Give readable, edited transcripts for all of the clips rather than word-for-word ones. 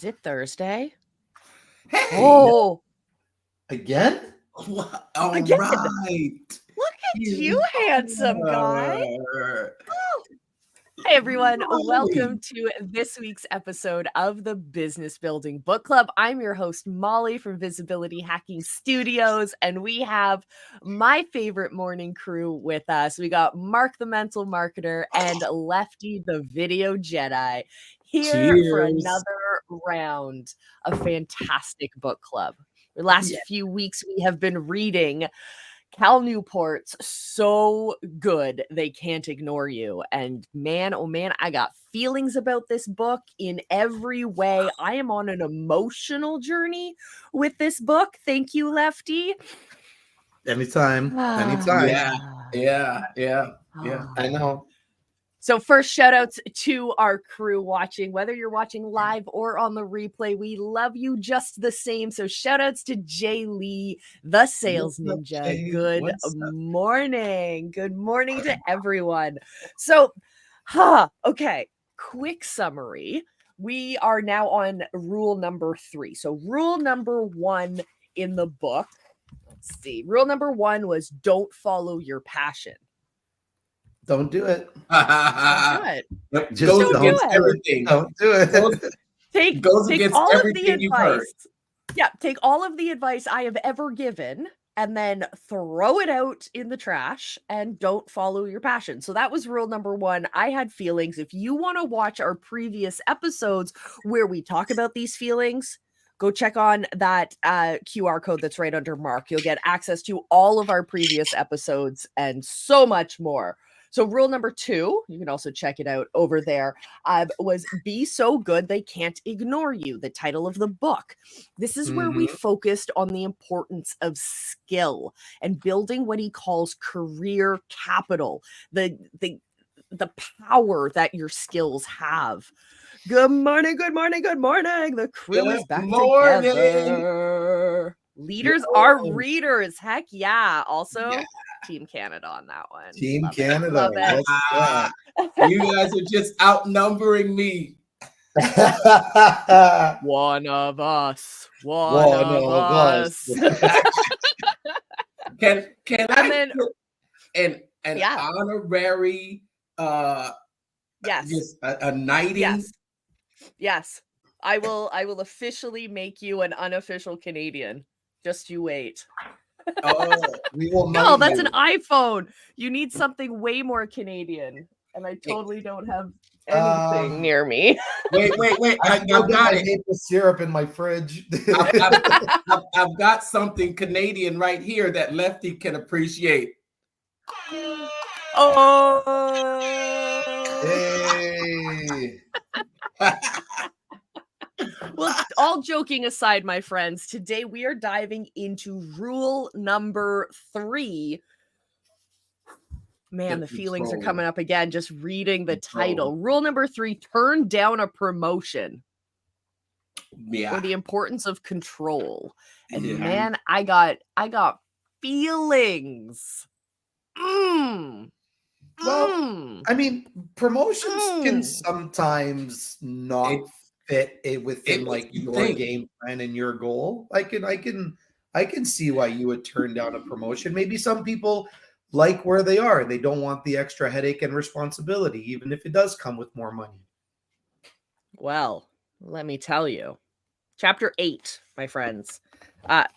Is it Thursday? Hey! Oh, Again? All Again. right. Look at you, handsome guy. Oh. Hey, everyone. Welcome to this week's episode of the Business Building Book Club. I'm your host, Molly from Visibility Hacking Studios, and we have my favorite morning crew with us. We got Mark, the mental marketer, and Lefty, the video Jedi, here for Cheers. another round of fantastic book club. The last few weeks, we have been reading Cal Newport's So Good They Can't Ignore You. And man, oh man, I got feelings about this book in every way. I am on an emotional journey with this book. Thank you, Lefty. Anytime. Anytime. Yeah. I know. So first, shout outs to our crew watching, whether you're watching live or on the replay. We love you just the same. So shout outs to Jay Lee, the sales ninja. Jay? Good What's up? morning. Good morning to everyone. So, okay, quick summary. We are now on rule number 3. So rule number 1 in the book, let's see. Rule number 1 was don't follow your passion. Don't do it. Don't do it. Yep, Just goes don't against do it. everything. Don't do it. Goes Take against all of the everything you've heard. advice. Yeah, take all of the advice I have ever given and then throw it out in the trash and don't follow your passion. So that was rule number 1. I had feelings. If you want to watch our previous episodes where we talk about these feelings, go check on that QR code that's right under Mark. You'll get access to all of our previous episodes and so much more. So rule number 2, you can also check it out over there, was be so good they can't ignore you, the title of the book. This is where we focused on the importance of skill and building what he calls career capital, the power that your skills have. Good morning. The crew is back together. Leaders are readers. Heck yeah. Also, Team Canada on that one. Team Love Canada. It. Love it. You guys are just outnumbering me. One of us. One of us. Can I then, an honorary yes. Just a knighting? Yes. I will officially make you an unofficial Canadian. Just you wait. Oh, we will. No, that's an iPhone. You need something way more Canadian, and I totally don't have anything near me. Wait! I've got it. Maple syrup in my fridge. I've got something Canadian right here that Lefty can appreciate. Oh! Hey! Well, all joking aside, my friends, today we are diving into rule number 3. Man, the feelings are coming up again just reading the title. Rule number 3, turn down a promotion. Yeah. Or the importance of control. And man, I got feelings. Well, I mean, promotions can sometimes not fit within like your game plan and your goal. I can see why you would turn down a promotion. Maybe some people like where they are and they don't want the extra headache and responsibility, even if it does come with more money. Well, let me tell you. Chapter 8, my friends.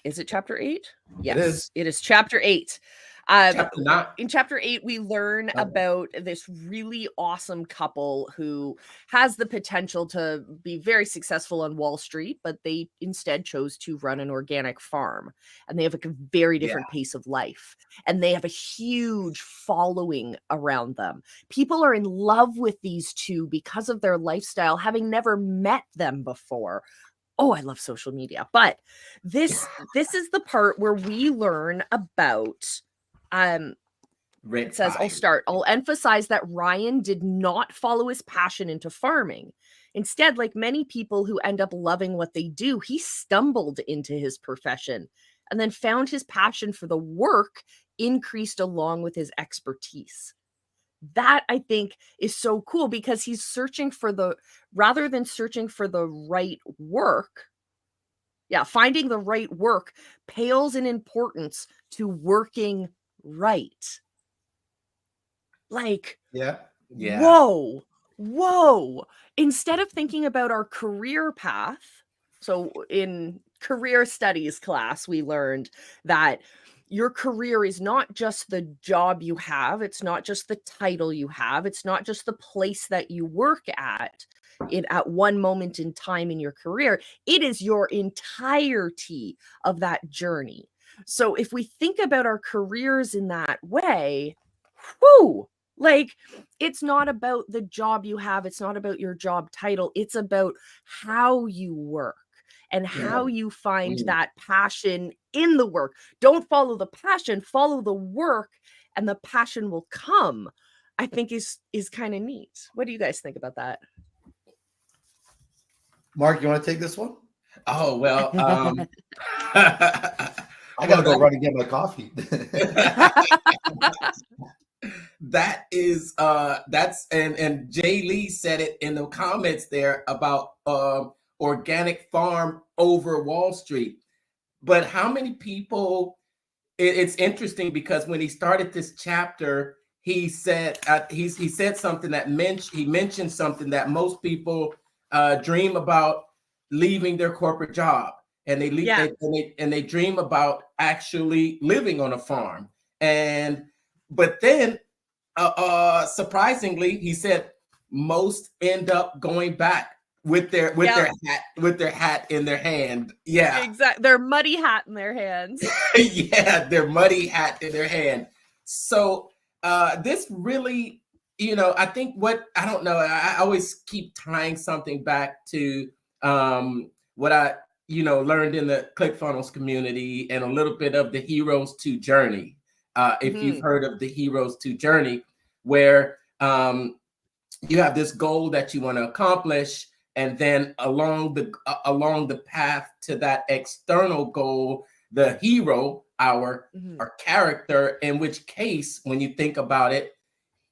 Is it chapter 8? Yes, it is chapter 8. In chapter 8, we learn about this really awesome couple who has the potential to be very successful on Wall Street, but they instead chose to run an organic farm. And they have a very different pace of life. And they have a huge following around them. People are in love with these two because of their lifestyle, having never met them before. Oh, I love social media. But this is the part where we learn about... it says, I'll emphasize that Ryan did not follow his passion into farming. Instead, like many people who end up loving what they do, he stumbled into his profession and then found his passion for the work increased along with his expertise. that I think is so cool, because he's searching for rather than searching for the right work. Yeah, finding the right work pales in importance to working right. Like, yeah. Whoa. Instead of thinking about our career path, so in career studies class, we learned that your career is not just the job you have. It's not just the title you have. It's not just the place that you work at one moment in time in your career. It is your entirety of that journey. So if we think about our careers in that way, whoo, like, it's not about the job you have. It's not about your job title. It's about how you work and how you find that passion in the work. Don't follow the passion, follow the work, and the passion will come. I think is kind of neat. What do you guys think about that? Mark, you want to take this one? Oh, well, I gotta go run and get my coffee. That is that's and Jay Lee said it in the comments there about organic farm over Wall Street. But how many people, it's interesting because when he started this chapter, he said he said something that he mentioned something that most people dream about, leaving their corporate job, and they leave and they dream about actually living on a farm. But then surprisingly, he said most end up going back with their hat in their hand. Yeah, exactly. Their muddy hat in their hands. Yeah, their muddy hat in their hand. So this really, I think I don't know. I always keep tying something back to what I learned in the ClickFunnels community, and a little bit of the Heroes to Journey. If you've heard of the Heroes to Journey, where you have this goal that you want to accomplish, and then along the path to that external goal, the hero, our character, in which case, when you think about it,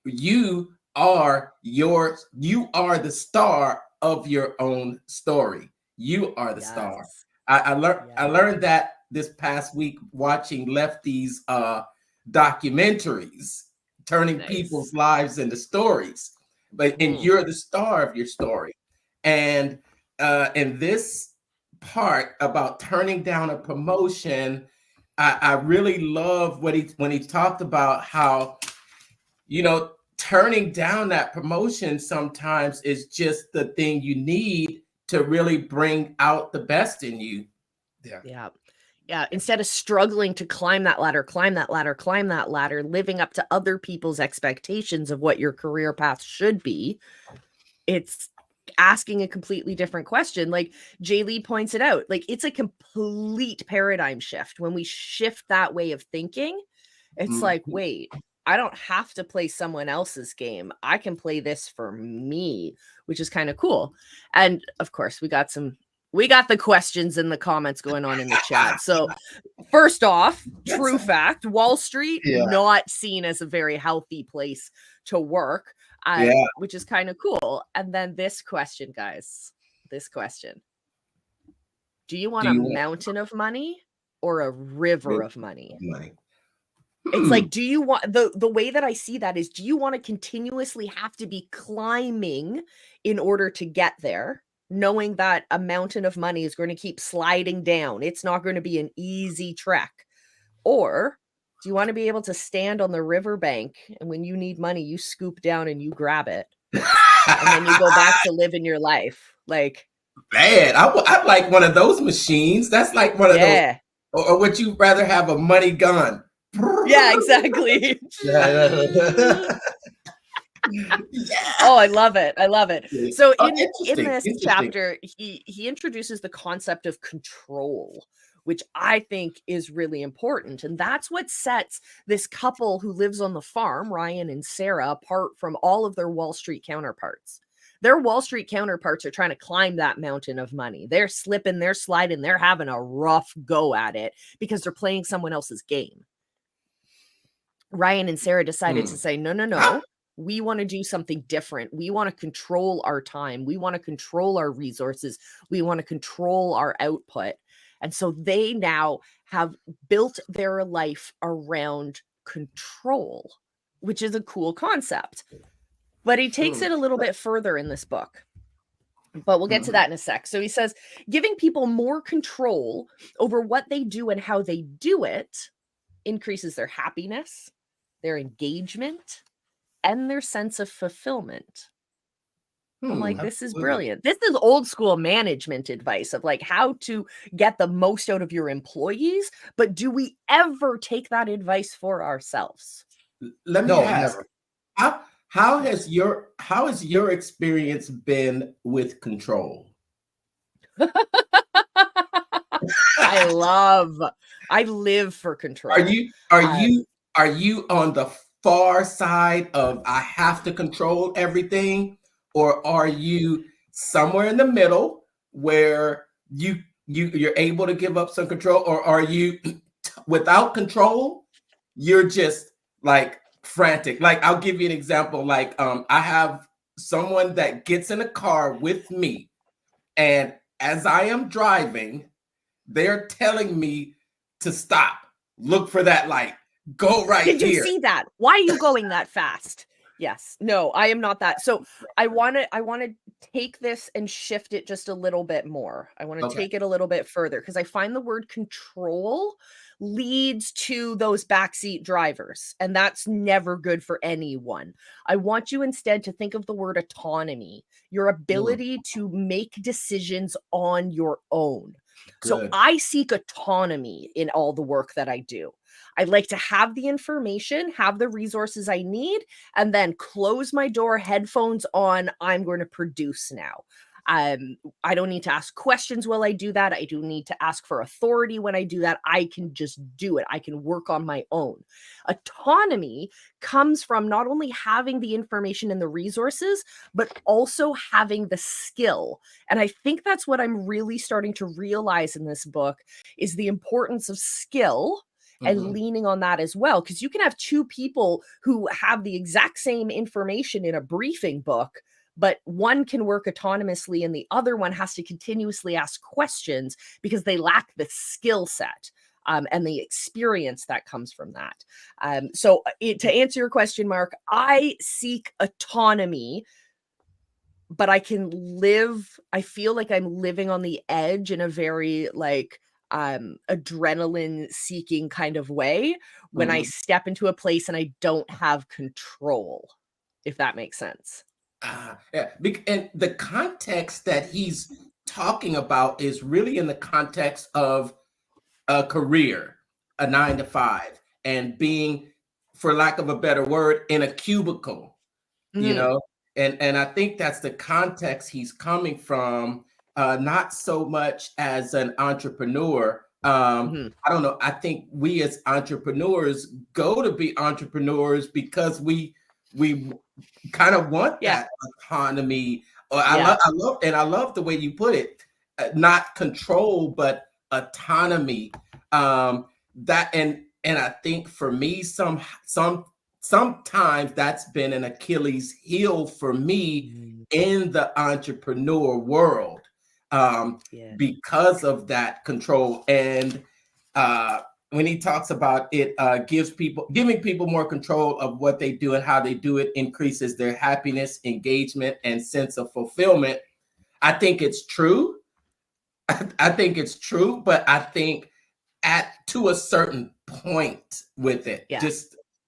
you are the star of your own story. You are the star. I learned that this past week watching Lefty's documentaries, turning people's lives into stories. And you're the star of your story. And in this part about turning down a promotion, I really love when he talked about how, turning down that promotion sometimes is just the thing you need to really bring out the best in you. Yeah. Instead of struggling to climb that ladder, living up to other people's expectations of what your career path should be, it's asking a completely different question. Like Jay Lee points it out, like it's a complete paradigm shift. When we shift that way of thinking, it's like, wait, I don't have to play someone else's game. I can play this for me, which is kind of cool. And of course, we got the questions in the comments going on in the chat. So first off, true fact, Wall Street, not seen as a very healthy place to work, which is kind of cool. And then this question, guys, do you want a mountain of money or a river of money? It's like, do you want, the way that I see that is, do you want to continuously have to be climbing in order to get there, knowing that a mountain of money is going to keep sliding down? It's not going to be an easy trek. Or do you want to be able to stand on the riverbank, and when you need money, you scoop down and you grab it, and then you go back to living your life? Like, man, I'd like one of those machines. That's like one of those. Or would you rather have a money gun? Yeah, exactly. Oh, I love it. So in this chapter, he introduces the concept of control, which I think is really important. And that's what sets this couple who lives on the farm, Ryan and Sarah, apart from all of their Wall Street counterparts. Their Wall Street counterparts are trying to climb that mountain of money. They're slipping, they're sliding, they're having a rough go at it because they're playing someone else's game. Ryan and Sarah decided to say, no. We want to do something different. We want to control our time. We want to control our resources. We want to control our output. And so they now have built their life around control, which is a cool concept. But he takes it a little bit further in this book. But we'll get to that in a sec. So he says, giving people more control over what they do and how they do it increases their happiness, their engagement, and their sense of fulfillment. I'm like, this is brilliant. This is old school management advice of like how to get the most out of your employees. But do we ever take that advice for ourselves? Let me ask, how has your experience been with control? I live for control. Are you on the far side of I have to control everything, or are you somewhere in the middle where you're able to give up some control, or are you without control? You're just like frantic. Like, I'll give you an example. Like, I have someone that gets in a car with me, and as I am driving, they're telling me to stop, look for that light, go right here. Did you see that? Why are you going that fast? Yes. No, I am not that. So I want to take this and shift it just a little bit more. I want to take it a little bit further because I find the word control leads to those backseat drivers, and that's never good for anyone. I want you instead to think of the word autonomy, your ability to make decisions on your own. Good. So I seek autonomy in all the work that I do. I like to have the information, have the resources I need, and then close my door, headphones on. I'm going to produce now. I don't need to ask questions while I do that. I do need to ask for authority when I do that. I can just do it. I can work on my own. Autonomy comes from not only having the information and the resources, but also having the skill. And I think that's what I'm really starting to realize in this book is the importance of skill and leaning on that as well. Because you can have two people who have the exact same information in a briefing book, but one can work autonomously and the other one has to continuously ask questions because they lack the skill set and the experience that comes from that. To answer your question, Mark, I seek autonomy, but I feel like I'm living on the edge in a very adrenaline seeking kind of way when I step into a place and I don't have control, if that makes sense. Yeah, and the context that he's talking about is really in the context of a career, a 9-to-5, and being, for lack of a better word, in a cubicle, you know, and I think that's the context he's coming from, not so much as an entrepreneur. I don't know. I think we as entrepreneurs go to be entrepreneurs because we kind of want that autonomy. I love the way you put it, not control, but autonomy. That and I think for me, sometimes that's been an Achilles heel for me in the entrepreneur world, because of that control. And when he talks about it, giving people more control of what they do and how they do it increases their happiness, engagement, and sense of fulfillment. I think it's true. I think it's true, but I think to a certain point with it,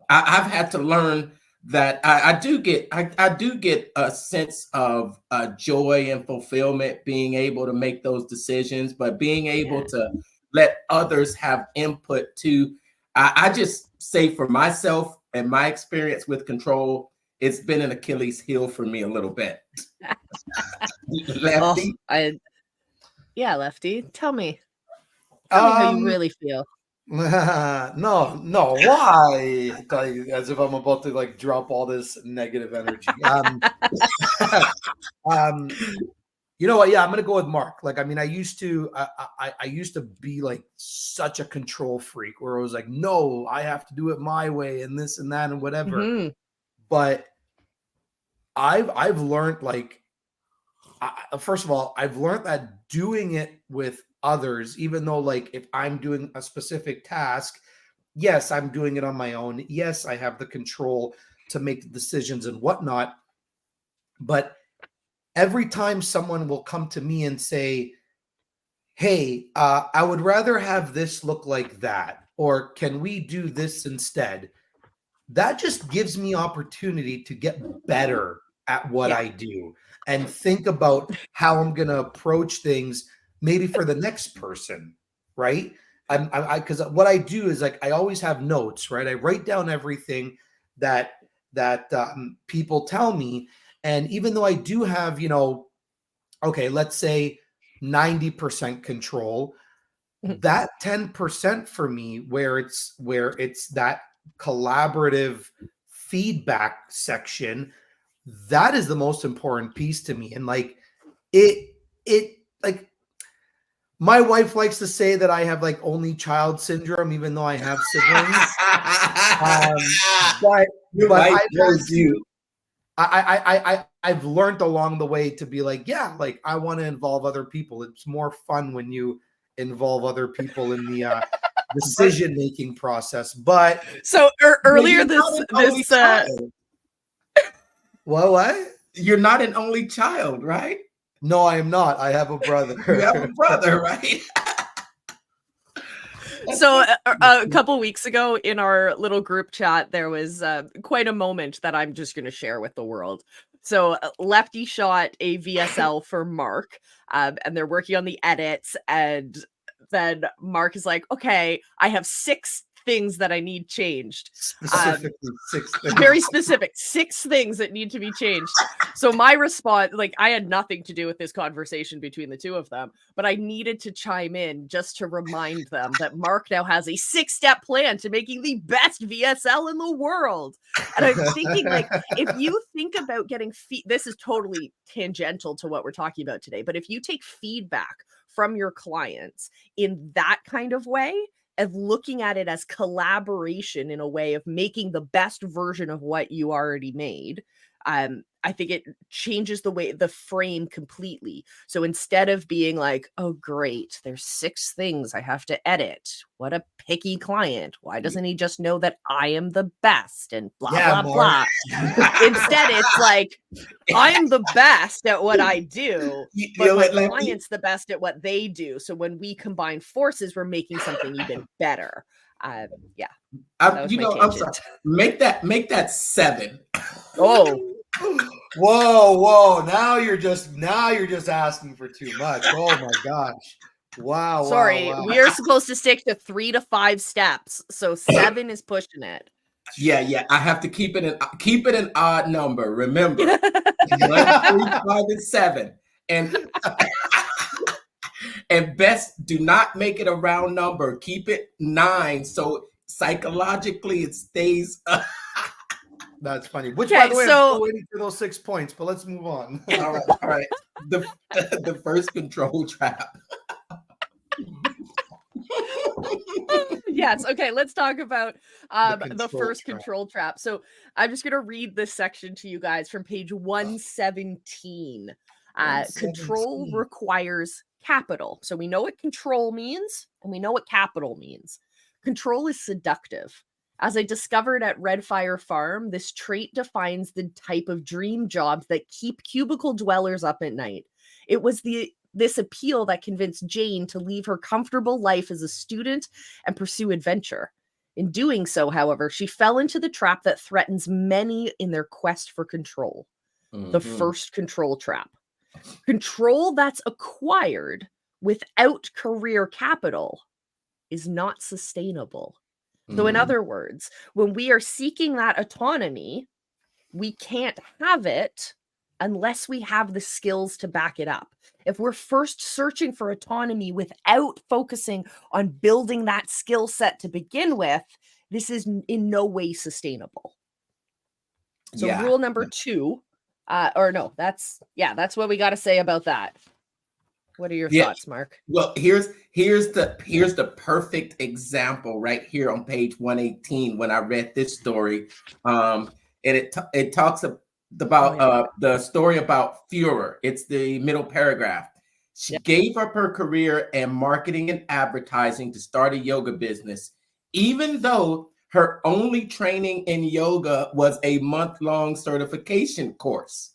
I've had to learn that I do get a sense of joy and fulfillment being able to make those decisions, but being able to let others have input too. I just say for myself and my experience with control, it's been an Achilles heel for me a little bit. Lefty? Lefty, tell me how you really feel. No, why? As if I'm about to drop all this negative energy. You know what? Yeah, I'm gonna go with Mark. I used to be such a control freak where I was like, no, I have to do it my way and this and that and whatever. But I've learned, like, first of all, I've learned that doing it with others, even though, like, if I'm doing a specific task, yes, I'm doing it on my own. Yes, I have the control to make the decisions and whatnot. But every time someone will come to me and say, hey, I would rather have this look like that, or can we do this instead? That just gives me opportunity to get better at what I do and think about how I'm going to approach things maybe for the next person, right? Because what I do is, like, I always have notes, right? I write down everything that people tell me. And even though I do have, okay, let's say 90% control, that 10% for me, where it's that collaborative feedback section, that is the most important piece to me. And like it like, my wife likes to say that I have like only child syndrome, even though I have siblings. I've learned along the way to be like, yeah, like, I want to involve other people. It's more fun when you involve other people in the decision-making process. But so earlier this what? You're not an only child, right? No, I am not. I have a brother. You have a brother, right? So a couple weeks ago in our little group chat, there was quite a moment that I'm just going to share with the world. So Lefty shot a VSL for Mark, and they're working on the edits. And then Mark is like, okay, I have 6 things that I need changed. Specifically 6 things. Very specific, 6 things that need to be changed. So my response, like, I had nothing to do with this conversation between the two of them, but I needed to chime in just to remind them that Mark now has a 6-step plan to making the best VSL in the world. And I'm thinking, like, if you think about getting this is totally tangential to what we're talking about today, but if you take feedback from your clients in that kind of way, of looking at it as collaboration in a way of making the best version of what you already made, I think it changes the frame completely. So instead of being like, oh, great, there's 6 things I have to edit. What a picky client. Why doesn't he just know that I am the best and blah, blah, blah. Instead, it's like, I'm the best at what I do, but my client's the best at what they do. So when we combine forces, we're making something even better. I'm sorry. Make that 7. Oh. Whoa! Now you're just asking for too much. Oh my gosh! Wow! Sorry, wow. We are supposed to stick to 3 to 5 steps, so 7 is pushing it. Yeah. I have to keep it an odd number. Remember, 1, 3, 5, and 7, and best do not make it a round number. Keep it 9, so psychologically it stays. That's funny. Which, by the way, I'm still waiting for those 6 points, but let's move on. All right. The first control trap. Yes. Okay. Let's talk about the first control trap. So I'm just going to read this section to you guys from page 117. Control requires capital. So we know what control means, and we know what capital means. Control is seductive. As I discovered at Redfire Farm, this trait defines the type of dream jobs that keep cubicle dwellers up at night. It was this appeal that convinced Jane to leave her comfortable life as a student and pursue adventure. In doing so, however, she fell into the trap that threatens many in their quest for control. Mm-hmm. The first control trap. Control that's acquired without career capital is not sustainable. So in other words, when we are seeking that autonomy, we can't have it unless we have the skills to back it up. If we're first searching for autonomy without focusing on building that skill set to begin with, this is in no way sustainable. So rule number 2, that's what we got to say about that. What are your thoughts, Mark? Well, here's the perfect example right here on page 118 when I read this story. And it talks the story about Führer. It's the middle paragraph. She gave up her career in marketing and advertising to start a yoga business, even though her only training in yoga was a month-long certification course.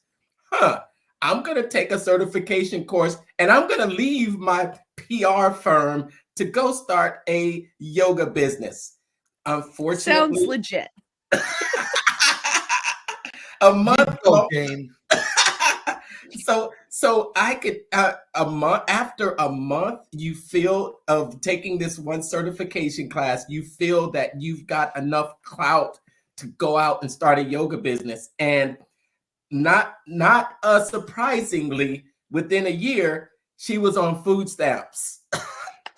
I'm going to take a certification course and I'm going to leave my PR firm to go start a yoga business. Unfortunately, sounds legit. A month long. Jane. So I could after a month, you feel of taking this one certification class, you feel that you've got enough clout to go out and start a yoga business. And not surprisingly, within a year, she was on food stamps.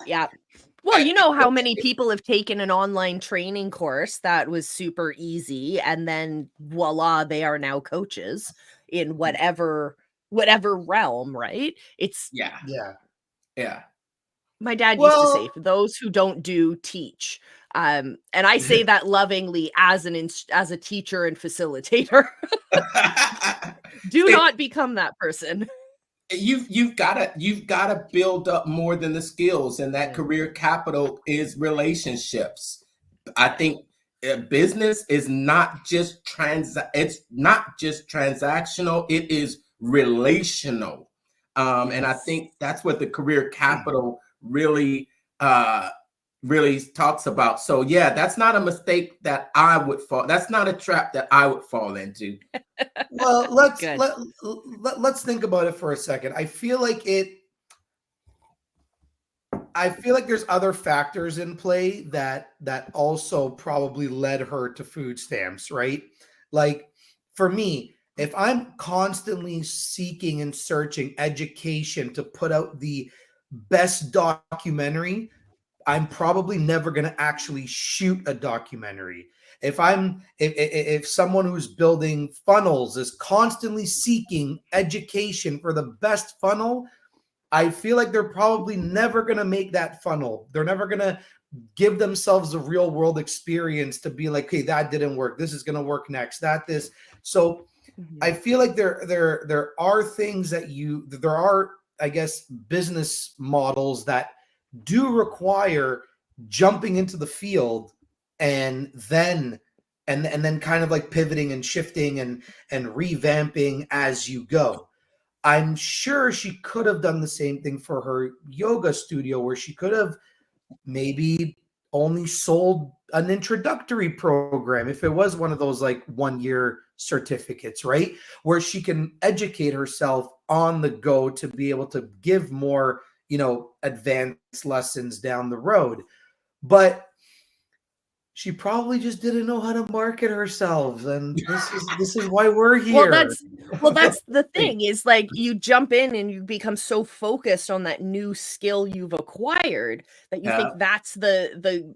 Yeah. Well, you know how many people have taken an online training course that was super easy, and then voila, they are now coaches in whatever realm, right? It's yeah. My dad used to say, for those who don't do, teach. And I say that lovingly as a teacher and facilitator. Do not become that person. You've got to build up more than the skills, and that career capital is relationships. I think business is not just it's not just transactional, it is relational. And I think that's what the career capital really talks about. So yeah, that's not a mistake that I would fall. That's not a trap that I would fall into. Well, let's think about it for a second. I feel like there's other factors in play that also probably led her to food stamps, right? Like for me, if I'm constantly seeking and searching education to put out the best documentary, I'm probably never going to actually shoot a documentary. If someone who's building funnels is constantly seeking education for the best funnel, I feel like they're probably never going to make that funnel. They're never going to give themselves a real world experience to be like, okay, that didn't work. This is going to work next. So I feel like there are things there are, I guess, business models that do require jumping into the field and then kind of like pivoting and shifting and revamping as you go. I'm sure she could have done the same thing for her yoga studio, where she could have maybe only sold an introductory program if it was one of those like 1-year certificates, right? Where she can educate herself on the go to be able to give more, advanced lessons down the road. But she probably just didn't know how to market herself, and this is why we're here. Well, that's the thing, is like you jump in and you become so focused on that new skill you've acquired that you think that's the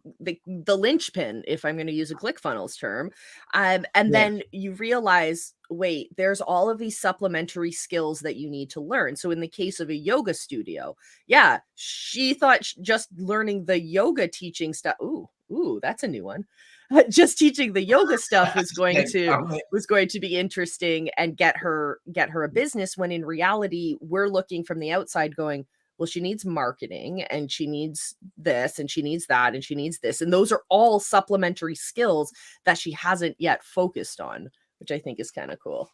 linchpin, if I'm going to use a ClickFunnels term, and then you realize, wait, there's all of these supplementary skills that you need to learn. So in the case of a yoga studio, she thought just learning the yoga teaching stuff. Ooh, that's a new one. Just teaching the yoga stuff was going to be interesting and get her a business, when in reality, we're looking from the outside going, well, she needs marketing and she needs this and she needs that and she needs this. And those are all supplementary skills that she hasn't yet focused on, which I think is kind of cool.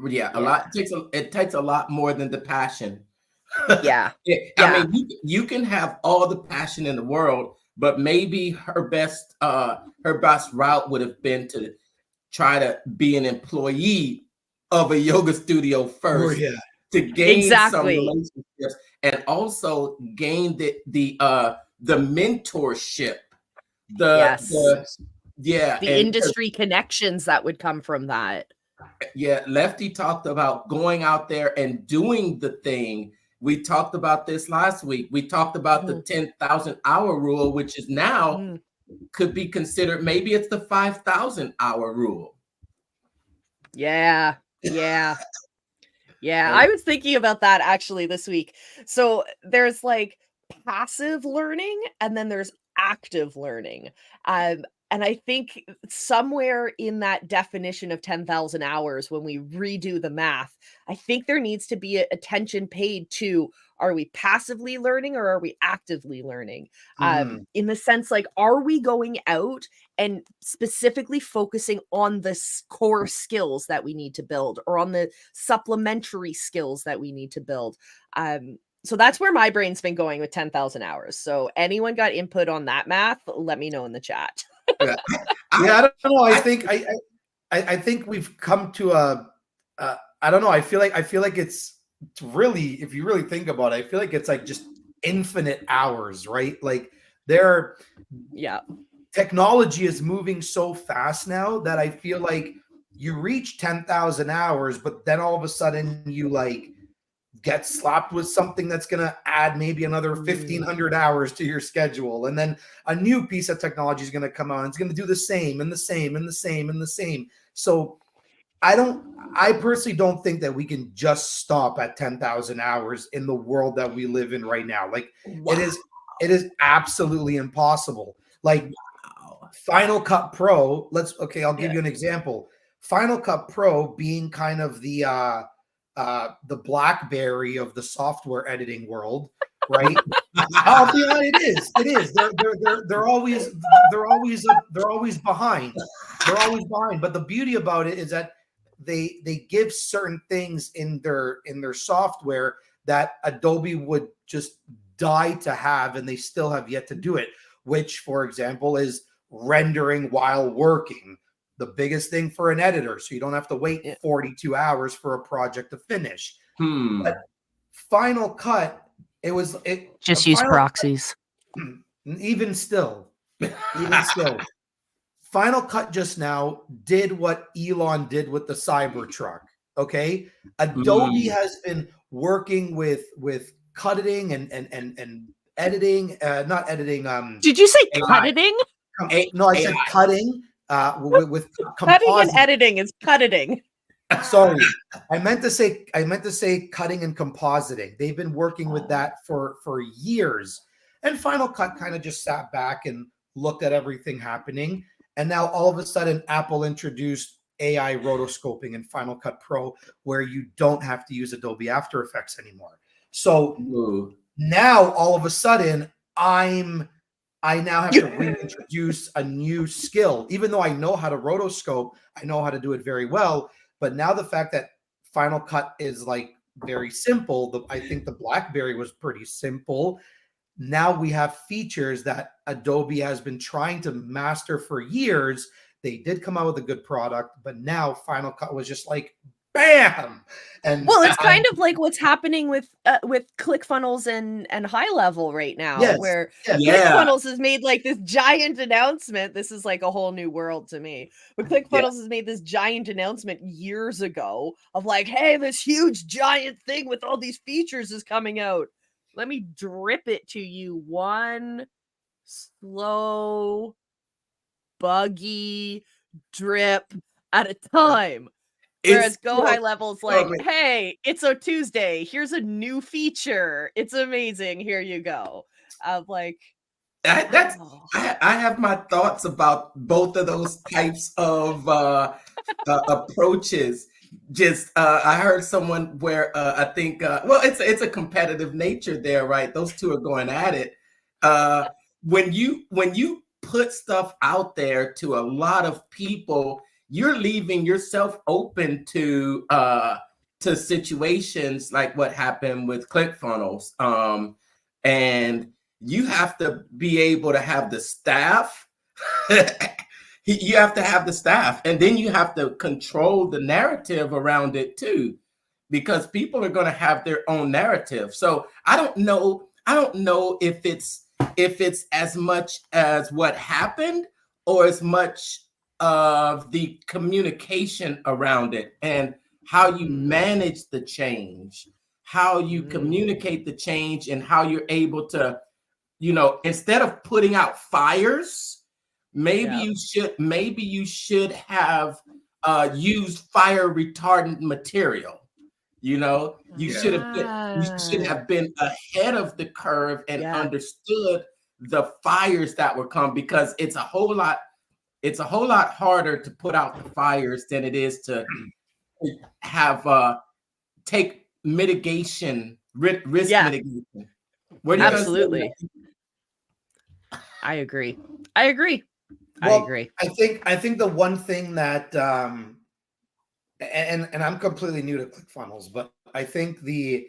Yeah, it takes a lot more than the passion. Yeah. I mean, you can have all the passion in the world, but maybe her best route would have been to try to be an employee of a yoga studio first, to gain some relationships and also gain the mentorship, the industry connections that would come from that. Yeah, Lefty talked about going out there and doing the thing. We talked about this last week. We talked about the 10,000 hour rule, which is now could be considered, maybe it's the 5,000 hour rule. Yeah. I was thinking about that actually this week. So there's like passive learning and then there's active learning. And I think somewhere in that definition of 10,000 hours, when we redo the math, I think there needs to be attention paid to, are we passively learning or are we actively learning? In the sense, like, are we going out and specifically focusing on the core skills that we need to build, or on the supplementary skills that we need to build? So that's where my brain's been going with 10,000 hours. So anyone got input on that math, let me know in the chat. Yeah, I don't know. I think we've come to I don't know. I feel like it's really, if you really think about it, I feel like it's like just infinite hours, right? Like technology is moving so fast now that I feel like you reach 10,000 hours, but then all of a sudden you like get slapped with something that's going to add maybe another 1,500 hours to your schedule. And then a new piece of technology is going to come out and it's going to do the same and the same and the same and the same. So I personally don't think that we can just stop at 10,000 hours in the world that we live in right now. Like it is absolutely impossible. Like Final Cut Pro, I'll give you an example. Final Cut Pro being kind of the BlackBerry of the software editing world, right? It is. They're always behind. They're always behind. But the beauty about it is that they give certain things in their software that Adobe would just die to have, and they still have yet to do it. Which, for example, is rendering while working. The biggest thing for an editor, so you don't have to wait 42 hours for a project to finish. But Final Cut, just use proxies. Even still, Final Cut just now did what Elon did with the Cybertruck. Okay, Adobe has been working with cutting and editing, not editing. Did you say cutting? No, I said cutting. With cutting and editing is cutting. Sorry, I meant to say cutting and compositing. They've been working with that for years, and Final Cut kind of just sat back and looked at everything happening. And now all of a sudden, Apple introduced AI rotoscoping in Final Cut Pro, where you don't have to use Adobe After Effects anymore. So now all of a sudden, I now have to reintroduce a new skill. Even though I know how to rotoscope, I know how to do it very well. But now the fact that Final Cut is like very simple, I think the BlackBerry was pretty simple. Now we have features that Adobe has been trying to master for years. They did come out with a good product, but now Final Cut was just like, bam! And well, it's kind of like what's happening with ClickFunnels and High Level right now, where ClickFunnels has made like this giant announcement. This is like a whole new world to me. But ClickFunnels has made this giant announcement years ago of like, hey, this huge giant thing with all these features is coming out. Let me drip it to you one slow, buggy drip at a time. Whereas High Level's like, hey, it's a Tuesday. Here's a new feature. It's amazing. Here you go. Like, I have my thoughts about both of those types of approaches. Just I heard someone where I think it's a competitive nature there, right? Those two are going at it. When you put stuff out there to a lot of people, you're leaving yourself open to situations like what happened with ClickFunnels, and you have to be able to have the staff. You have to have the staff, and then you have to control the narrative around it too, because people are going to have their own narrative. So I don't know if it's as much as what happened or as much of the communication around it and how you manage the change, how you communicate the change, and how you're able to, instead of putting out fires, maybe you should have used fire retardant material. You should have been ahead of the curve and understood the fires that were coming, because it's a whole lot it's a whole lot harder to put out the fires than it is to have take mitigation, risk mitigation. What do you Absolutely. I agree. Well, I agree. I think the one thing that and I'm completely new to ClickFunnels, but I think the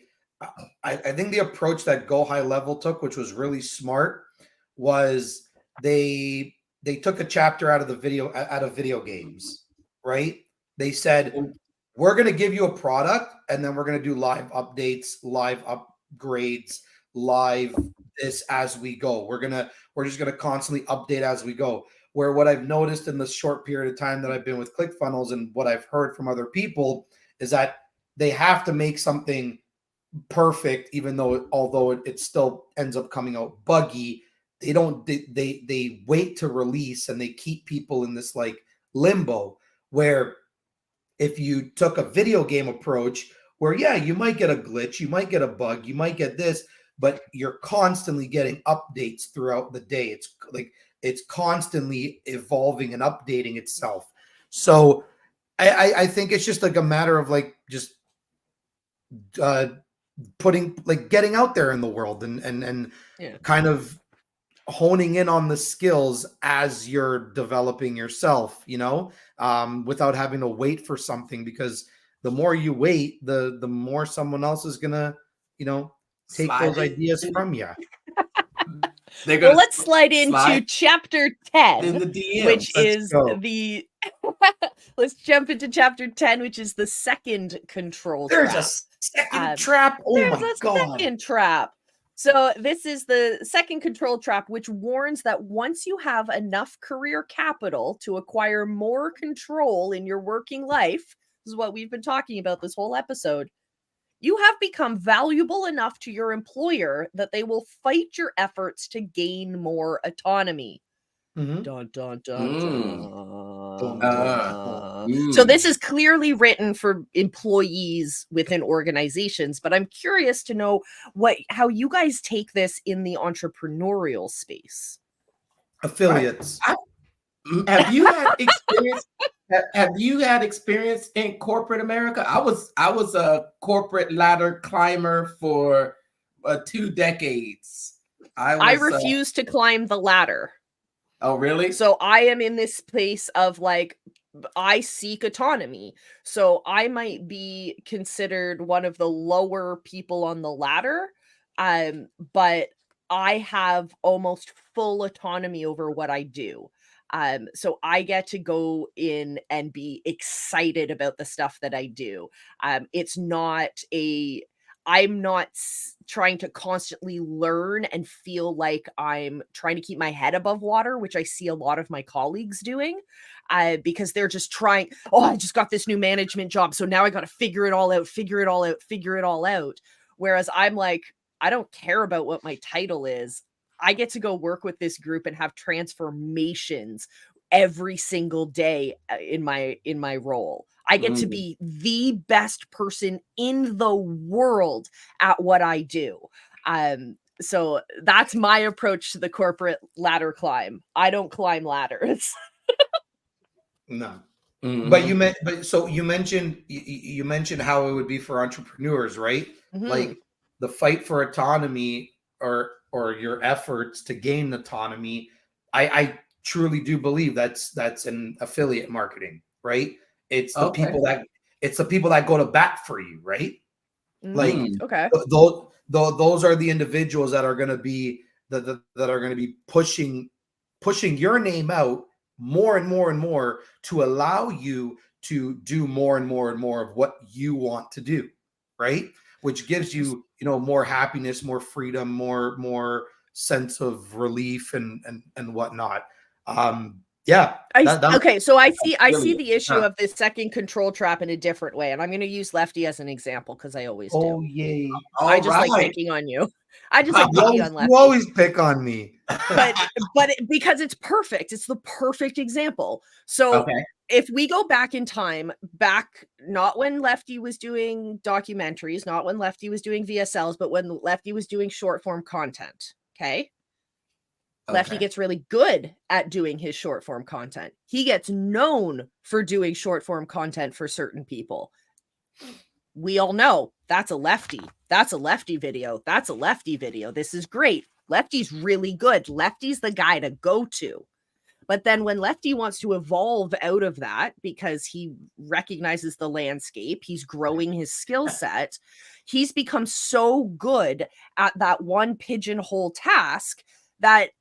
approach that Go High Level took, which was really smart, was they took a chapter out of video games, right? They said, we're going to give you a product, and then we're going to do live updates, live upgrades, live this as we go. We're just going to constantly update as we go. Where what I've noticed in the short period of time that I've been with ClickFunnels and what I've heard from other people is that they have to make something perfect, although it still ends up coming out buggy. They wait to release, and they keep people in this like limbo where if you took a video game approach where, yeah, you might get a glitch, you might get a bug, you might get this, but you're constantly getting updates throughout the day. It's like it's constantly evolving and updating itself. So I think it's just like a matter of like just getting out there in the world and kind of honing in on the skills as you're developing yourself, without having to wait for something, because the more you wait, the more someone else is gonna, take those ideas from you. Well, let's slide into chapter 10, which is the let's jump into chapter 10, which is the second control trap. There's a second trap. Oh my God. Second trap. So this is the second control trap, which warns that once you have enough career capital to acquire more control in your working life, this is what we've been talking about this whole episode, you have become valuable enough to your employer that they will fight your efforts to gain more autonomy. Mm-hmm. Dun, dun, dun, dun. So this is clearly written for employees within organizations, but I'm curious to know how you guys take this in the entrepreneurial space. Affiliates. Have you had experience? Have you had experience in corporate America? I was a corporate ladder climber for 2 decades. I refuse to climb the ladder. Oh, really? So I am in this place of like, I seek autonomy. So I might be considered one of the lower people on the ladder, but I have almost full autonomy over what I do. So I get to go in and be excited about the stuff that I do. I'm not trying to constantly learn and feel like I'm trying to keep my head above water, which I see a lot of my colleagues doing, because they're just trying, I just got this new management job, so now I got to figure it all out. Whereas I'm like, I don't care about what my title is. I get to go work with this group and have transformations every single day in my role. I get to be the best person in the world at what I do. So that's my approach to the corporate ladder climb. I don't climb ladders. No. Mm-hmm. But you mentioned how it would be for entrepreneurs, right? Mm-hmm. Like the fight for autonomy or your efforts to gain autonomy. I truly do believe that's in affiliate marketing, right? It's the people that go to bat for you, right? Like those are the individuals that are going to be that are going to be pushing your name out more and more and more to allow you to do more and more and more of what you want to do, right? Which gives you, more happiness, more freedom, more sense of relief and whatnot. So I see the issue of this second control trap in a different way, and I'm going to use Lefty as an example because I always do. Oh yay! I just like picking on you. I just like picking on Lefty. You always pick on me, but because it's perfect. It's the perfect example. So if we go back in time, not when Lefty was doing documentaries, not when Lefty was doing VSLs, but when Lefty was doing short form content. Okay. Lefty gets really good at doing his short form content. He gets known for doing short form content for certain people. We all know that's a lefty. That's a lefty video. That's a lefty video. This is great. Lefty's really good. Lefty's the guy to go to. But then when Lefty wants to evolve out of that because he recognizes the landscape, he's growing his skill set, he's become so good at that one pigeonhole task that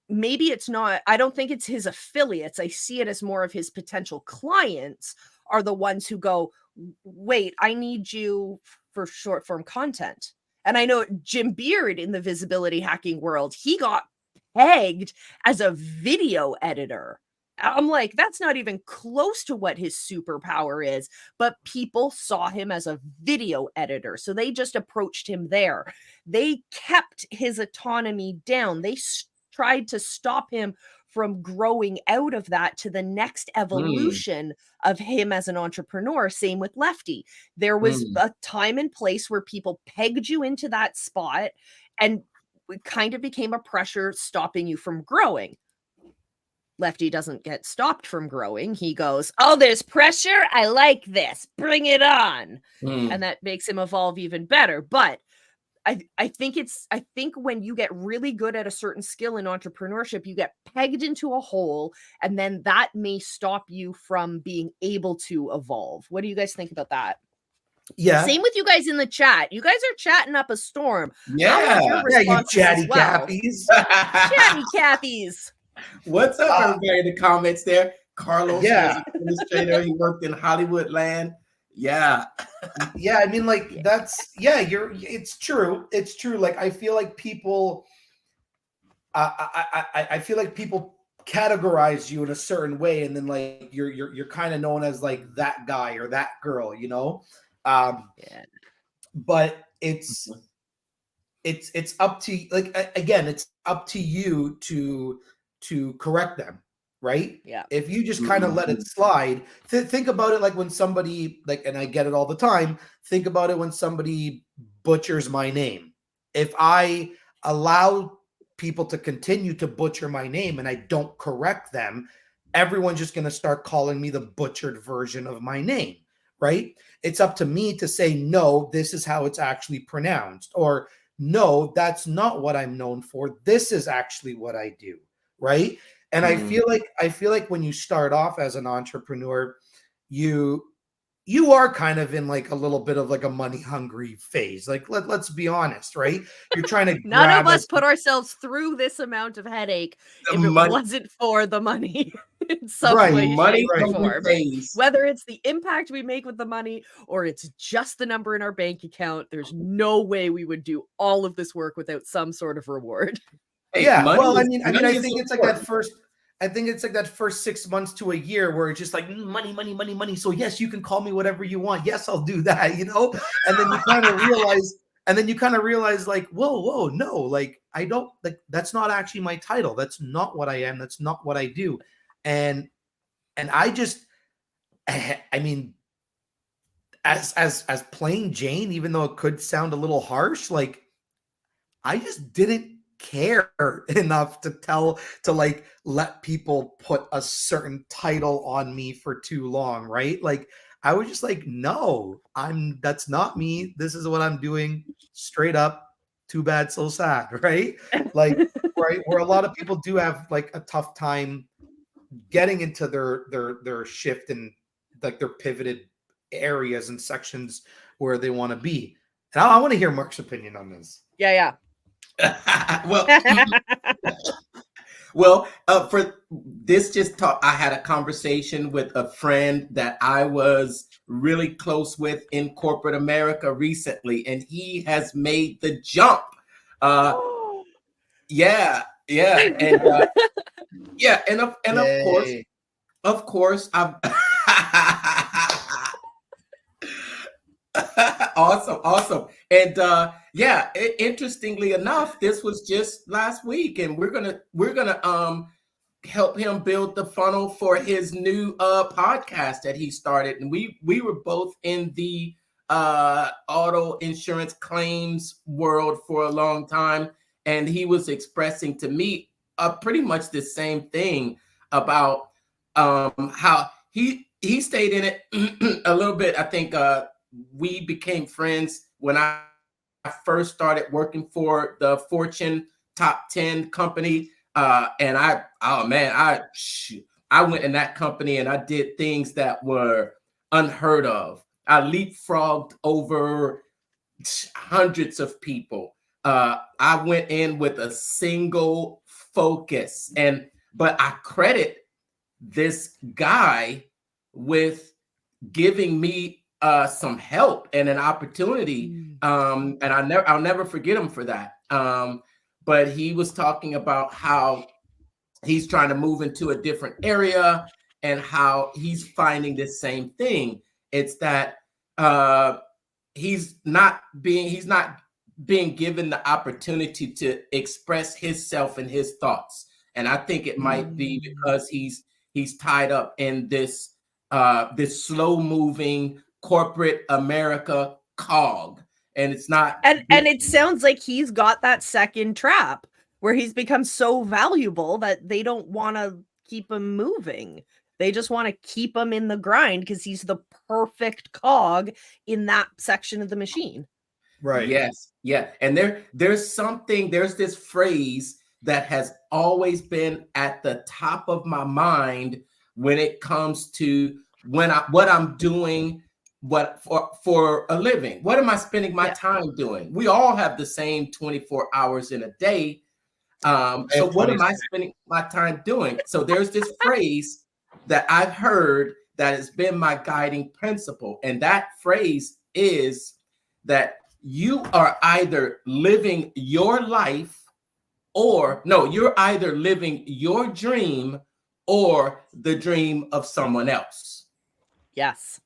maybe it's not, I don't think it's his affiliates. I see it as more of his potential clients are the ones who go, wait, I need you for short form content. And I know Jim Beard in the visibility hacking world, he got pegged as a video editor. I'm like, that's not even close to what his superpower is, but people saw him as a video editor. So they just approached him there. They kept his autonomy down. They tried to stop him from growing out of that to the next evolution of him as an entrepreneur. Same with Lefty. There was a time and place where people pegged you into that spot and it kind of became a pressure stopping you from growing. Lefty doesn't get stopped from growing. He goes, oh, there's pressure. I like this. Bring it on. And that makes him evolve even better. But I think when you get really good at a certain skill in entrepreneurship, you get pegged into a hole, and then that may stop you from being able to evolve. What do you guys think about that? Yeah. Same with you guys in the chat. You guys are chatting up a storm. Yeah, you chatty cappies. Chatty cappies. What's up, everybody in the comments there? Carlos, administrator. He worked in Hollywood land. Yeah. Yeah, I mean, like, it's true. It's true. Like, I feel like people, I feel like people categorize you in a certain way, and then like you're kind of known as like that guy or that girl, you know? But it's up to, like, again, it's up to you to correct them, right? Yeah. If you just kind of let it slide, think about it like when somebody, like, and I get it all the time, think about it when somebody butchers my name. If I allow people to continue to butcher my name and I don't correct them, everyone's just going to start calling me the butchered version of my name, right? It's up to me to say, no, this is how it's actually pronounced, or no, that's not what I'm known for. This is actually what I do, right? And I feel like when you start off as an entrepreneur, you are kind of in like a little bit of like a money hungry phase. Like, let's be honest, right? You're trying to none of us put ourselves through this amount of headache if it wasn't for the money. In some way, money, whether it's the impact we make with the money or it's just the number in our bank account, there's no way we would do all of this work without some sort of reward. Hey, yeah, well, I think it's like that first. I think it's like that first 6 months to a year where it's just like money, money, money, money. So yes, you can call me whatever you want. Yes, I'll do that, you know? And then you kind of realize, like, whoa, no, like, I don't, like, that's not actually my title. That's not what I am. That's not what I do. And I just, I mean, as plain Jane, even though it could sound a little harsh, like, I just didn't care enough to like let people put a certain title on me for too long, right? Like, I was just like, no, that's not me. This is what I'm doing, straight up. Too bad, so sad, right? Like, right, where a lot of people do have like a tough time getting into their shift and like their pivoted areas and sections where they want to be. And I want to hear Mark's opinion on this. Yeah. well, for this I had a conversation with a friend that I was really close with in corporate America recently, and he has made the jump. And of course, I'm awesome. And interestingly enough, this was just last week, and we're gonna help him build the funnel for his new podcast that he started. And we were both in the auto insurance claims world for a long time, and he was expressing to me pretty much the same thing about how he stayed in it a little bit. I think we became friends when I first started working for the Fortune top 10 company. And I went in that company and I did things that were unheard of. I leapfrogged over hundreds of people. I went in with a single focus, but I credit this guy with giving me some help and an opportunity. And I'll never forget him for that. But he was talking about how he's trying to move into a different area and how he's finding the same thing. It's that he's not being given the opportunity to express himself and his thoughts. And I think it might be because he's tied up in this slow moving corporate America cog. And it's not. And it sounds like he's got that second trap where he's become so valuable that they don't want to keep him moving. They just want to keep him in the grind because he's the perfect cog in that section of the machine. Right. Yes. Yeah. And there's this phrase that has always been at the top of my mind when it comes to what I'm doing, for a living. What am I spending my time doing? We all have the same 24 hours in a day. So what am I spending my time doing? So there's this phrase that I've heard that has been my guiding principle. And that phrase is that you are either living your life you're either living your dream or the dream of someone else. Yes.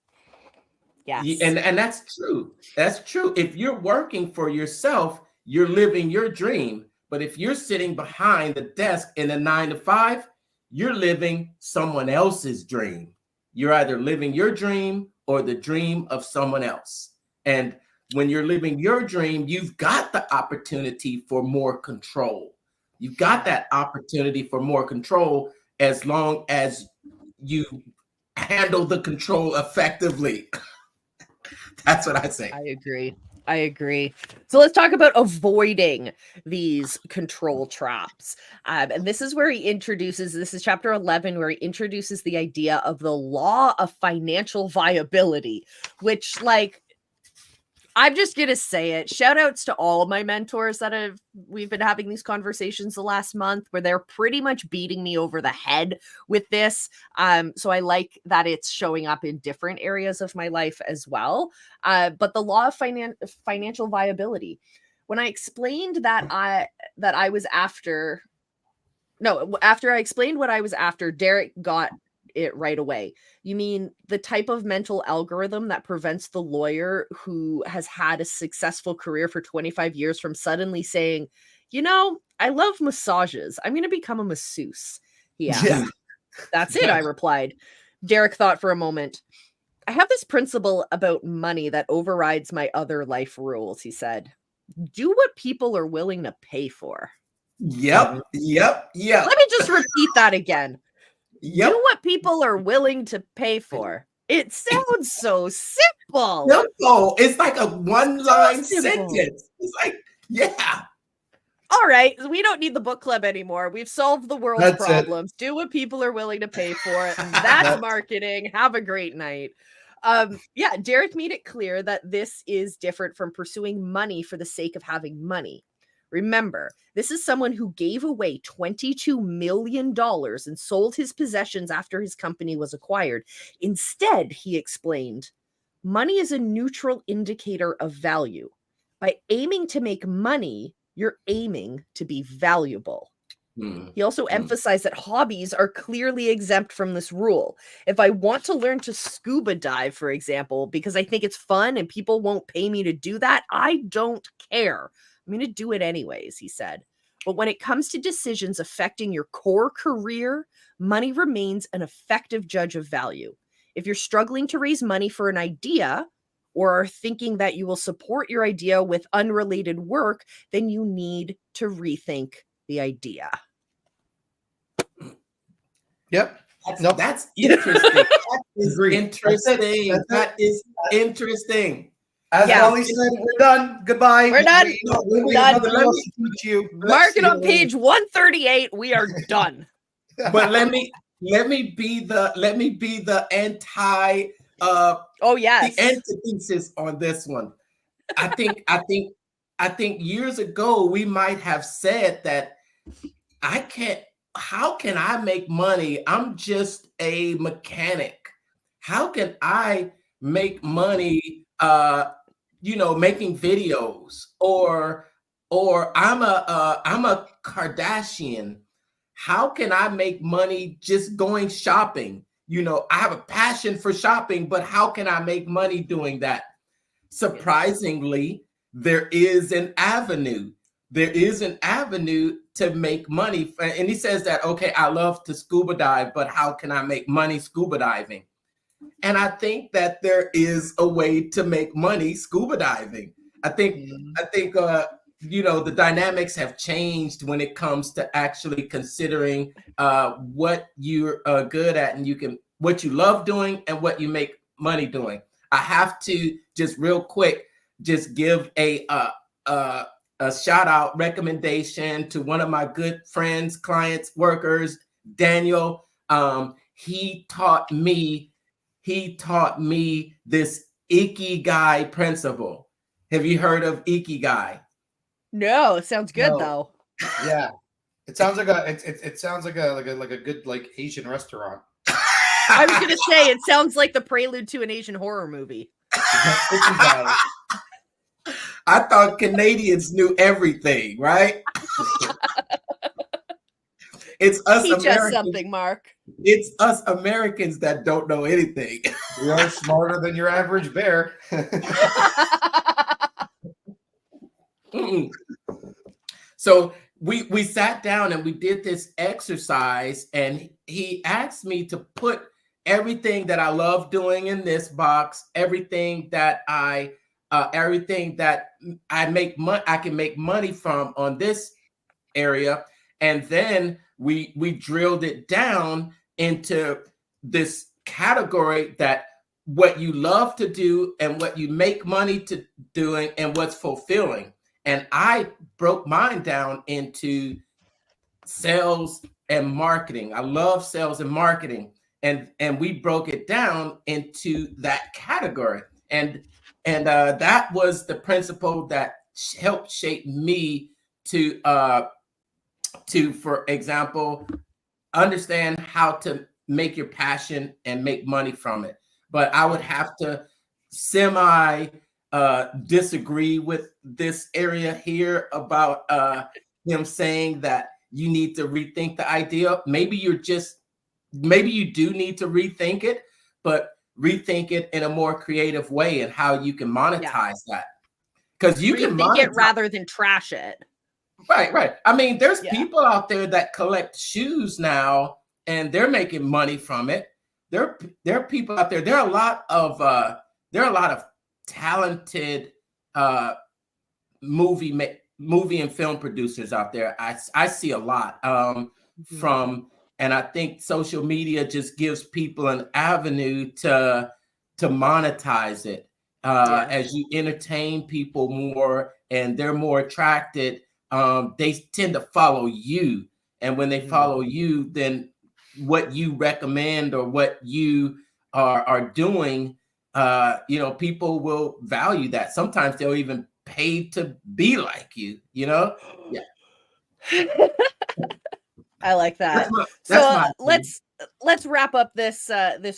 Yes. And that's true. That's true. If you're working for yourself, you're living your dream. But if you're sitting behind the desk in a 9 to 5, you're living someone else's dream. You're either living your dream or the dream of someone else. And when you're living your dream, you've got the opportunity for more control. You've got that opportunity for more control as long as you handle the control effectively. That's what I say. I agree. So let's talk about avoiding these control traps. And this is where this is chapter 11, where he introduces the idea of the law of financial viability, which, I'm just going to say it. Shout outs to all of my mentors that we've been having these conversations the last month where they're pretty much beating me over the head with this. So I like that it's showing up in different areas of my life as well. But the law of financial viability, when I explained after I explained what I was after, Derek got it right away. You mean the type of mental algorithm that prevents the lawyer who has had a successful career for 25 years from suddenly saying, I love massages. I'm going to become a masseuse. He asked. Yeah. That's it, I replied. Derek thought for a moment. I have this principle about money that overrides my other life rules, he said. Do what people are willing to pay for. Yep. Let me just repeat that again. Yep. Do what people are willing to pay for. It sounds so simple. Simple. It's like a one-line sentence. It's like, yeah. All right. We don't need the book club anymore. We've solved the world's problems. Do what people are willing to pay for. That's marketing. Have a great night. Derek made it clear that this is different from pursuing money for the sake of having money. Remember, this is someone who gave away $22 million and sold his possessions after his company was acquired. Instead, he explained, money is a neutral indicator of value. By aiming to make money, you're aiming to be valuable. He also emphasized that hobbies are clearly exempt from this rule. If I want to learn to scuba dive, for example, because I think it's fun and people won't pay me to do that, I don't care. I'm going to do it anyways, he said. But when it comes to decisions affecting your core career, money remains an effective judge of value. If you're struggling to raise money for an idea, or are thinking that you will support your idea with unrelated work, then you need to rethink the idea. Yep. That's interesting. That is interesting. That is interesting. As Wally said, we're done. Goodbye. We're done. We have nothing else to teach you. Mark it on page 138. We are done. But let me be the anti the antithesis on this one. I think years ago we might have said that how can I make money? I'm just a mechanic. How can I make money making videos, or I'm a Kardashian. How can I make money just going shopping? I have a passion for shopping, but how can I make money doing that? Surprisingly, there is an avenue. There is an avenue to make money. And he says that, okay, I love to scuba dive, but how can I make money scuba diving? And I think that there is a way to make money scuba diving. I think the dynamics have changed when it comes to actually considering what you're good at, and what you love doing and what you make money doing. I have to just real quick just give a shout out recommendation to one of my good friends, clients, workers, Daniel. He taught me this Ikigai principle. Have you heard of Ikigai? No, it sounds good though. Yeah, it sounds like it sounds like a good Asian restaurant. I was gonna say it sounds like the prelude to an Asian horror movie. I thought Canadians knew everything, right? It's us Teach Americans. us something, Mark. It's us Americans that don't know anything. We are smarter than your average bear. So we sat down and we did this exercise, and he asked me to put everything that I love doing in this box, everything that I make money, I can make money from on this area, and then we drilled it down into this category that what you love to do and what you make money to doing and what's fulfilling. And I broke mine down into sales and marketing. I love sales and marketing. And we broke it down into that category. And that was the principle that helped shape me to, for example, understand how to make your passion and make money from it. But I would have to disagree with this area here about him saying that you need to rethink the idea. Maybe you do need to rethink it, but rethink it in a more creative way and how you can monetize that. Because you can rethink it rather than trash it. Right. I mean, there's people out there that collect shoes now, and they're making money from it. There are people out there. There are a lot of talented movie and film producers out there. I see a lot and I think social media just gives people an avenue to monetize it as you entertain people more, and they're more attracted. They tend to follow you, and when they follow you, then what you recommend or what you are doing, people will value that. Sometimes they'll even pay to be like you, Yeah. I like that. Let's wrap up this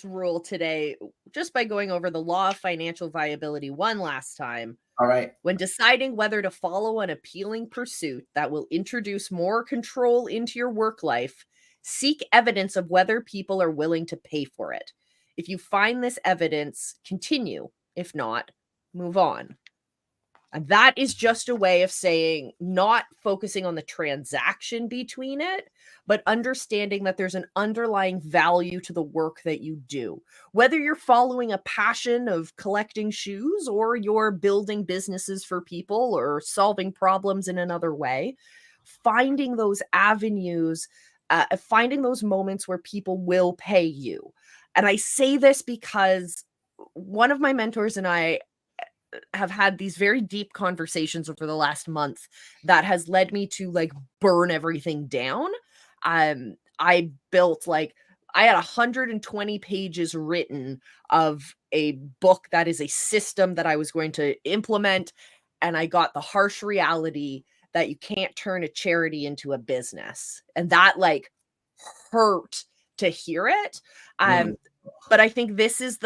rule today just by going over the law of financial viability one last time. All right. When deciding whether to follow an appealing pursuit that will introduce more control into your work life, seek evidence of whether people are willing to pay for it. If you find this evidence, continue. If not, move on. And that is just a way of saying not focusing on the transaction between it, but understanding that there's an underlying value to the work that you do. Whether you're following a passion of collecting shoes or you're building businesses for people or solving problems in another way, finding those avenues, finding those moments where people will pay you. And I say this because one of my mentors and I have had these very deep conversations over the last month that has led me to like burn everything down. I built I had 120 pages written of a book that is a system that I was going to implement. And I got the harsh reality that you can't turn a charity into a business. And that like hurt to hear it. But I think this is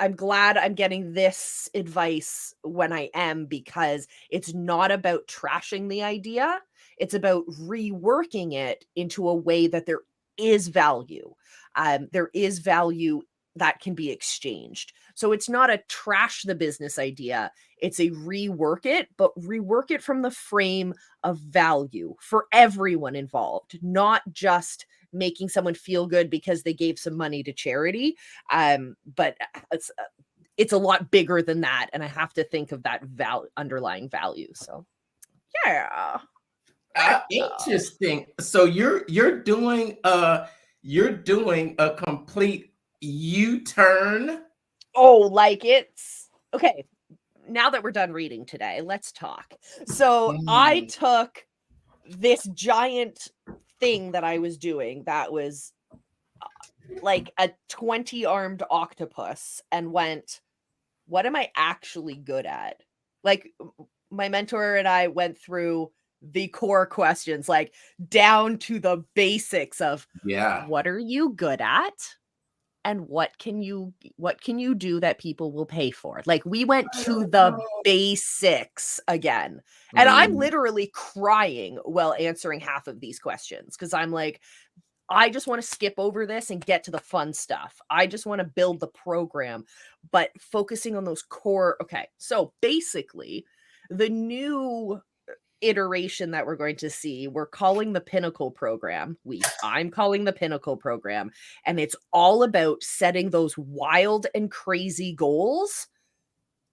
I'm glad I'm getting this advice when I am, because it's not about trashing the idea. It's about reworking it into a way that there is value. There is value that can be exchanged. So it's not a trash the business idea. It's a rework it, but rework it from the frame of value for everyone involved, not just making someone feel good because they gave some money to charity. But it's a lot bigger than that. And I have to think of that underlying value. So yeah. Interesting. So you're doing a complete U-turn. Oh, like it's okay. Now that we're done reading today, let's talk. So I took this giant thing that I was doing that was like a 20-armed octopus and went, what am I actually good at? Like my mentor and I went through the core questions, like down to the basics of what are you good at? And what can you do that people will pay for? Like we went to the basics again. And I'm literally crying while answering half of these questions because I'm like, I just want to skip over this and get to the fun stuff. I just want to build the program, but focusing on those core. Okay. So basically the new iteration that we're going to see, we're calling the Pinnacle program. I'm calling the Pinnacle program, and it's all about setting those wild and crazy goals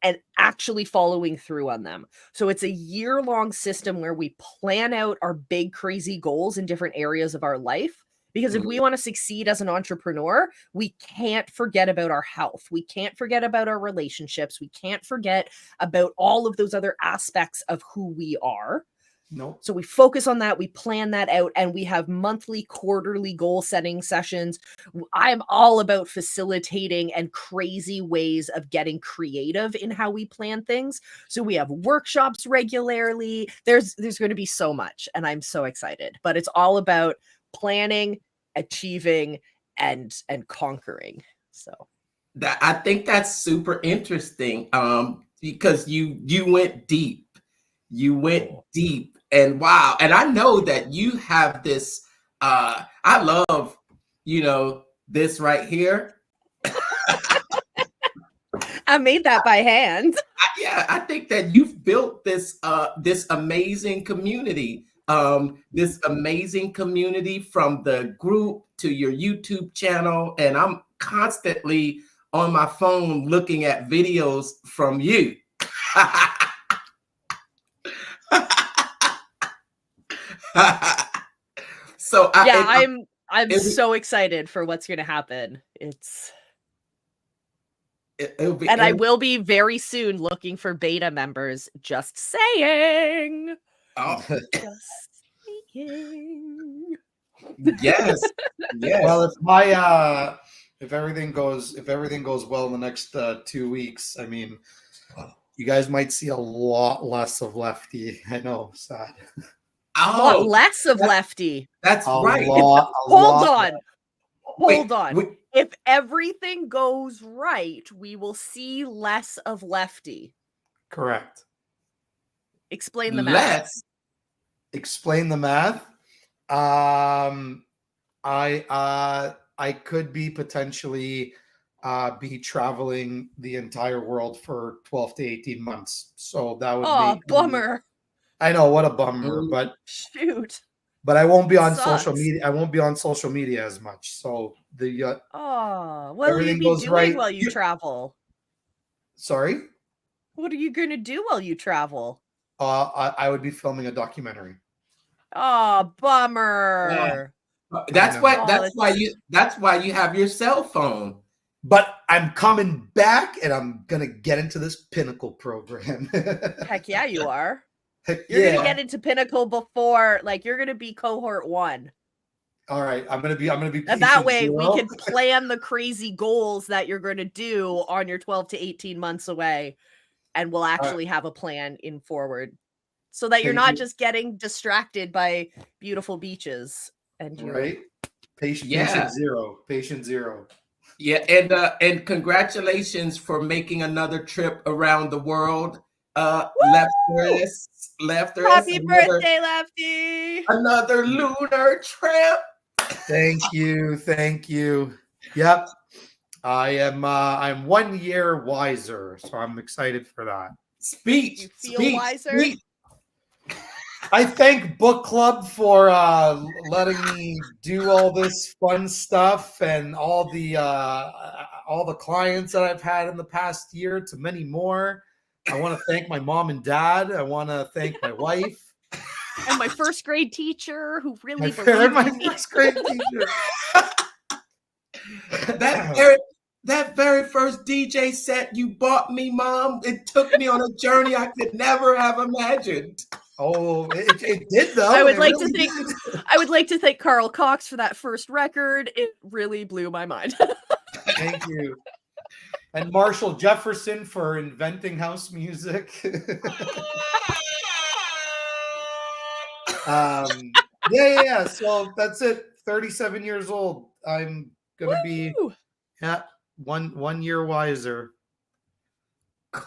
and actually following through on them. So it's a year-long system where we plan out our big crazy goals in different areas of our life. Because if we want to succeed as an entrepreneur, we can't forget about our health. We can't forget about our relationships. We can't forget about all of those other aspects of who we are. No. So we focus on that. We plan that out, and we have monthly, quarterly goal setting sessions. I'm all about facilitating and crazy ways of getting creative in how we plan things. So we have workshops regularly. There's going to be so much, and I'm so excited. But it's all about planning, achieving, and conquering. So that I think that's super interesting. Because you went deep. You went deep, and wow. And I know that you have this, I love, this right here. I made that by hand. I think that you've built this amazing community. This amazing community from the group to your YouTube channel. And I'm constantly on my phone looking at videos from you. So I'm so excited for what's going to happen. I will be very soon looking for beta members. Just saying. Oh. Just saying. Yes. Well, if everything goes well in the next 2 weeks, I mean, you guys might see a lot less of Lefty. I know, sad. A lot less of Lefty. That's right. Hold on. If everything goes right, we will see less of Lefty. Correct. Explain the math. Explain the math. I could be potentially be traveling the entire world for 12 to 18 months. So that would Oh, be bummer. I know, what a bummer, but shoot. But I won't be on Sucks. social media. I won't be on social media as much. So the what will you everything be goes doing right. while you travel? Sorry? What are you going to do while you travel? I would be filming a documentary. Oh, bummer. That's why you have your cell phone. But I'm coming back and I'm gonna get into this Pinnacle program. Heck yeah, you are. Heck You're yeah. gonna get into Pinnacle before, like, you're gonna be cohort 1. All right, I'm gonna be. And that way we can plan the crazy goals that you're gonna do on your 12 to 18 months away, and we'll actually have a plan in forward, so that you're not just getting distracted by beautiful beaches and right. Patient zero. Yeah, and congratulations for making another trip around the world. Lefterist. Happy birthday, Lefty! Another lunar trip. Thank you. Yep. I'm 1 year wiser, so I'm excited for that. You feel wiser? I thank Book Club for letting me do all this fun stuff, and all the clients that I've had in the past year, to many more. I want to thank my mom and dad. I want to thank my wife. And my first grade teacher, who really believed my in me. first grade teacher. That very first DJ set you bought me, Mom, it took me on a journey I could never have imagined. Oh, it did though. I would like to thank Carl Cox for that first record. It really blew my mind. Thank you. And Marshall Jefferson for inventing house music. Yeah. So that's it. 37 years old. I'm gonna be 1 year wiser.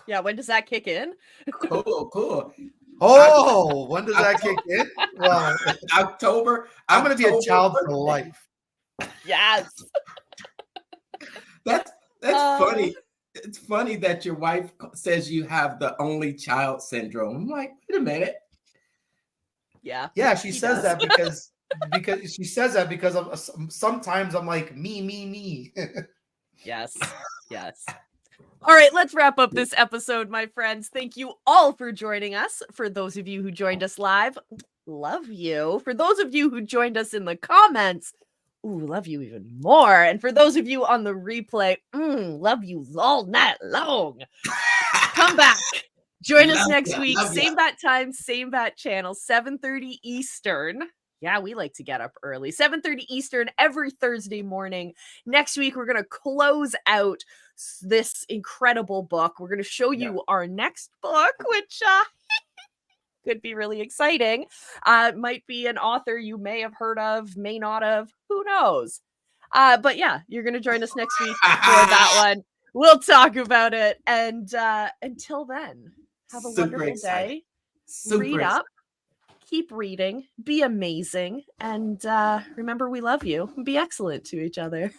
Yeah, when does that kick in? Cool. Oh, when does that kick in? Well, October. I'm gonna be a child for life. Yes. That's funny. It's funny that your wife says you have the only child syndrome. I'm like, wait a minute. Yeah, she says that because she says that because of, sometimes I'm like me. Yes. All right, let's wrap up this episode, my friends. Thank you all for joining us. For those of you who joined us live, love you. For those of you who joined us in the comments, love you even more. And for those of you on the replay, love you all night long. Come back. Join us next week. Same bat time, same bat channel, 7:30 Eastern. Yeah, we like to get up early. 7:30 Eastern every Thursday morning. Next week, we're going to close out this incredible book. We're going to show you our next book, which could be really exciting. Might be an author you may have heard of, may not have. Who knows? But yeah, you're going to join us next week for that one. We'll talk about it. And until then, have a wonderful day. Read up. Keep reading, be amazing, and remember, we love you. Be excellent to each other.